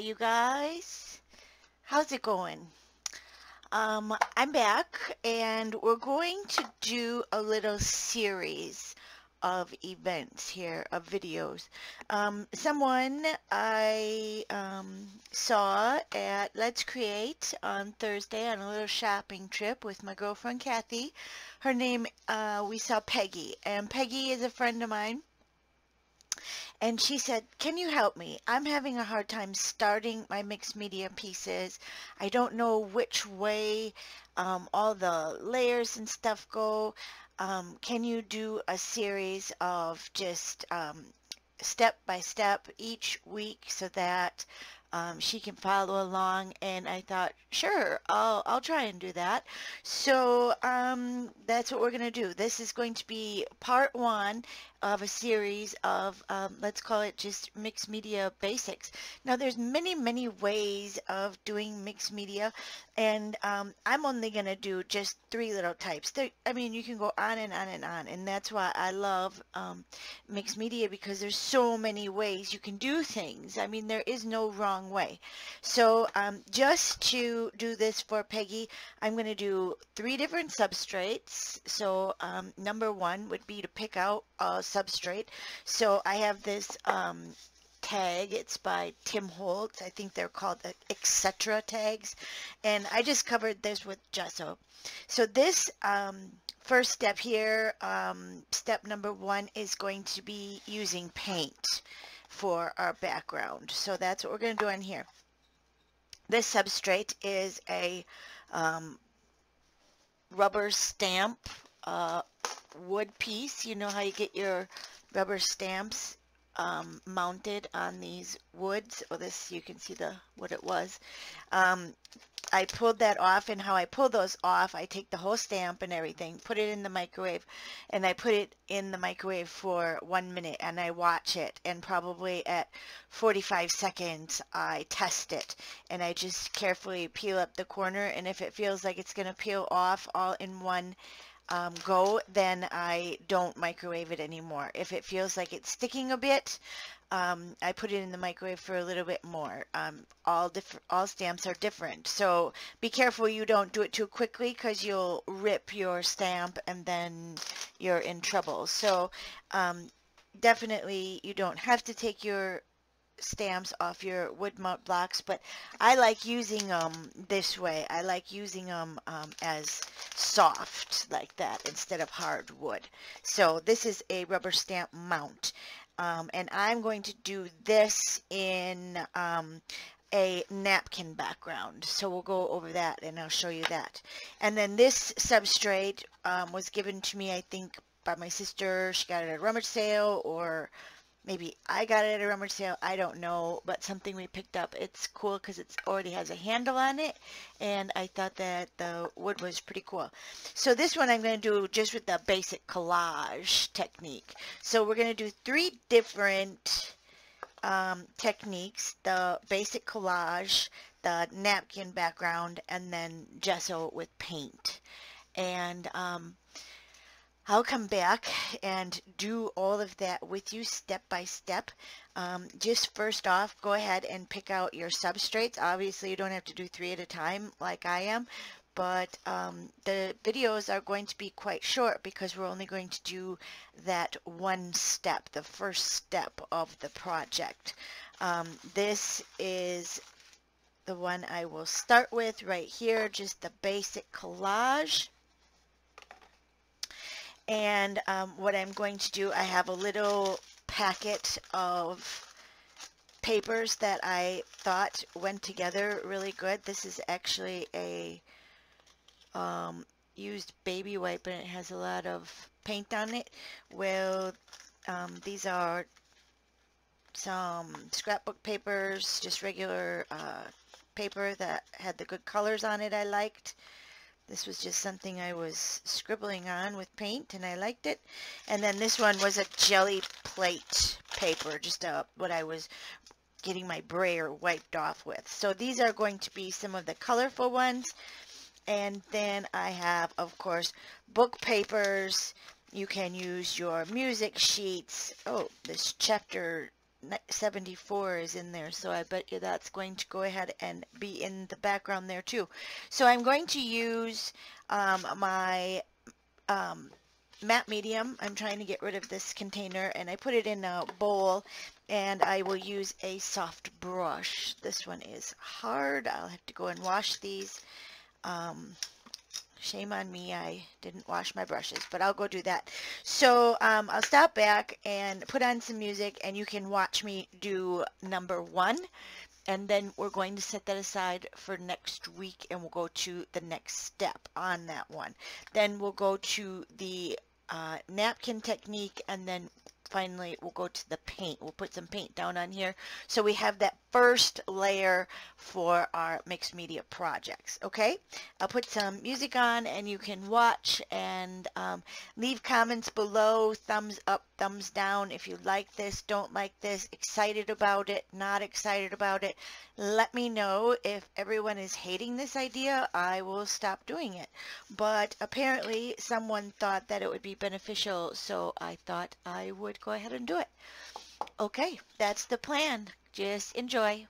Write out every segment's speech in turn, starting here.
you guys. How's it going? I'm back and we're going to do a little series of events here, of videos. Someone I saw at Let's Create on Thursday on a little shopping trip with my girlfriend Kathy. Her name, we saw Peggy, and Peggy is a friend of mine. And she said, can you help me? I'm having a hard time starting my mixed media pieces. I don't know which way all the layers and stuff go. Can you do a series of just step by step each week so that she can follow along? And I thought, sure, I'll try and do that. So that's what we're going to do. This is going to be part one of a series of, let's call it just mixed media basics. Now there's many ways of doing mixed media, and I'm only going to do just three little types. I mean, you can go on and on and on, and that's why I love mixed media, because there's so many ways you can do things. I mean, there is no wrong way. So just to do this for Peggy, I'm going to do 3 different substrates. So number 1 would be to pick out a substrate. So I have this tag. It's by Tim Holtz. I think they're called the etc. tags. And I just covered this with gesso. So this first step here, step number 1, is going to be using paint for our background. So that's what we're going to do on here. This substrate is a rubber stamp wood piece. You know how you get your rubber stamps mounted on these woods? Well, this, you can see what it was. I pulled that off, and how I pull those off, I take the whole stamp and everything, put it in the microwave, and I put it in the microwave for 1 minute, and I watch it, and probably at 45 seconds I test it, and I just carefully peel up the corner, and if it feels like it's going to peel off all in one go, then I don't microwave it anymore. If it feels like it's sticking a bit, I put it in the microwave for a little bit more. All stamps are different, so be careful you don't do it too quickly, because you'll rip your stamp and then you're in trouble. So definitely you don't have to take your stamps off your wood mount blocks, but I like using them this way. I like using them as soft like that instead of hard wood. So this is a rubber stamp mount, and I'm going to do this in a napkin background. So we'll go over that and I'll show you that. And then this substrate was given to me, I think, by my sister. She got it at a rummage sale, or maybe I got it at a rummage sale, I don't know, but something we picked up. It's cool because it already has a handle on it, and I thought that the wood was pretty cool. So this one I'm going to do just with the basic collage technique. So we're going to do 3 different techniques: the basic collage, the napkin background, and then gesso with paint. And I'll come back and do all of that with you step by step. Just first off, go ahead and pick out your substrates. Obviously, you don't have to do 3 at a time like I am, but the videos are going to be quite short because we're only going to do that one step, the first step of the project. This is the one I will start with right here, just the basic collage. And what I'm going to do, I have a little packet of papers that I thought went together really good. This is actually a used baby wipe, and it has a lot of paint on it. Well, these are some scrapbook papers, just regular paper that had the good colors on it I liked. This was just something I was scribbling on with paint, and I liked it. And then this one was a jelly plate paper, just what I was getting my brayer wiped off with. So these are going to be some of the colorful ones. And then I have, of course, book papers. You can use your music sheets. Oh, this chapter 74 is in there, so I bet you that's going to go ahead and be in the background there too. So I'm going to use my matte medium. I'm trying to get rid of this container, and I put it in a bowl, and I will use a soft brush. This one is hard. I'll have to go and wash these. Shame on me, I didn't wash my brushes, but I'll go do that. So I'll stop back and put on some music, and you can watch me do number 1, and then we're going to set that aside for next week, and we'll go to the next step on that one. Then we'll go to the napkin technique, and then finally we'll go to the paint. We'll put some paint down on here so we have that first layer for our mixed media projects. Okay, I'll put some music on, and you can watch and leave comments below, thumbs up, thumbs down if you like this, don't like this, excited about it, not excited about it. Let me know. If everyone is hating this idea, I will stop doing it. But apparently someone thought that it would be beneficial, so I thought I would go ahead and do it. Okay, that's the plan. Just enjoy.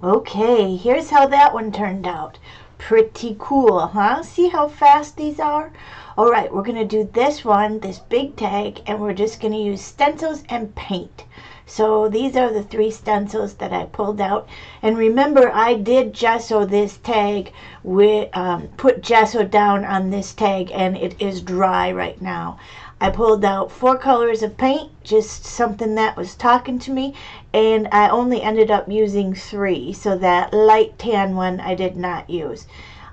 Okay, here's how that one turned out. Pretty cool, huh? See how fast these are? All right, we're going to do this one, this big tag, and we're just going to use stencils and paint. So these are the 3 stencils that I pulled out. And remember, I did gesso this tag, with put gesso down on this tag, and it is dry right now. I pulled out 4 colors of paint, just something that was talking to me, and I only ended up using 3, so that light tan one I did not use.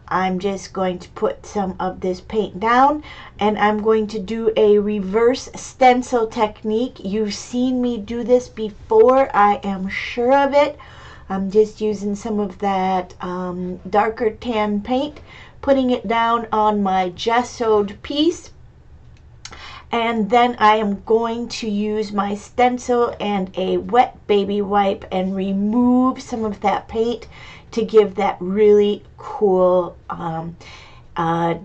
I'm just going to put some of this paint down, and I'm going to do a reverse stencil technique. You've seen me do this before, I am sure of it. I'm just using some of that darker tan paint, putting it down on my gessoed piece. And then I am going to use my stencil and a wet baby wipe and remove some of that paint to give that really cool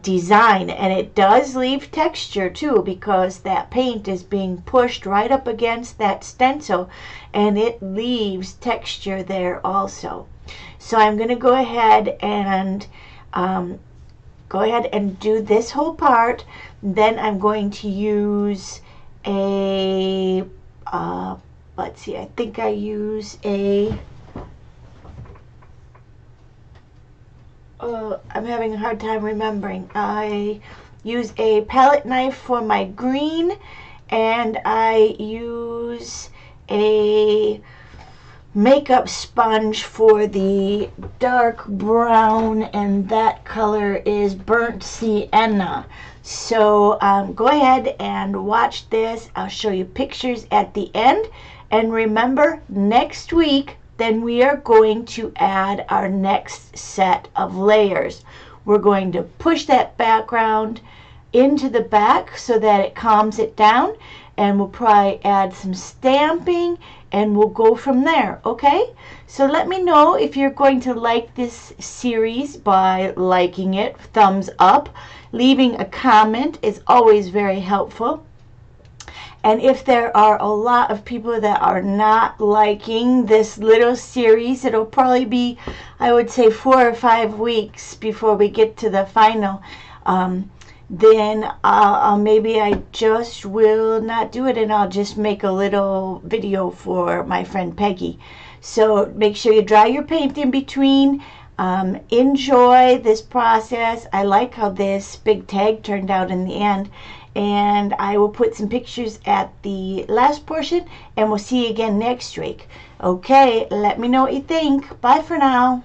design. And it does leave texture too, because that paint is being pushed right up against that stencil, and it leaves texture there also. So I'm going to go ahead and do this whole part. Then I'm going to use a, let's see, I think I use a, I'm having a hard time remembering. I use a palette knife for my green, and I use a makeup sponge for the dark brown, and that color is burnt sienna. So go ahead and watch this. I'll show you pictures at the end. And remember, next week, then we are going to add our next set of layers. We're going to push that background into the back so that it calms it down, and we'll probably add some stamping, and we'll go from there, okay? So let me know if you're going to like this series by liking it, thumbs up. Leaving a comment is always very helpful. And if there are a lot of people that are not liking this little series, it'll probably be, I would say, 4 or 5 weeks before we get to the final. Then maybe I just will not do it, and I'll just make a little video for my friend Peggy. So make sure you dry your paint in between. Enjoy this process. I like how this big tag turned out in the end, and I will put some pictures at the last portion, and we'll see you again next week. Okay, let me know what you think. Bye for now.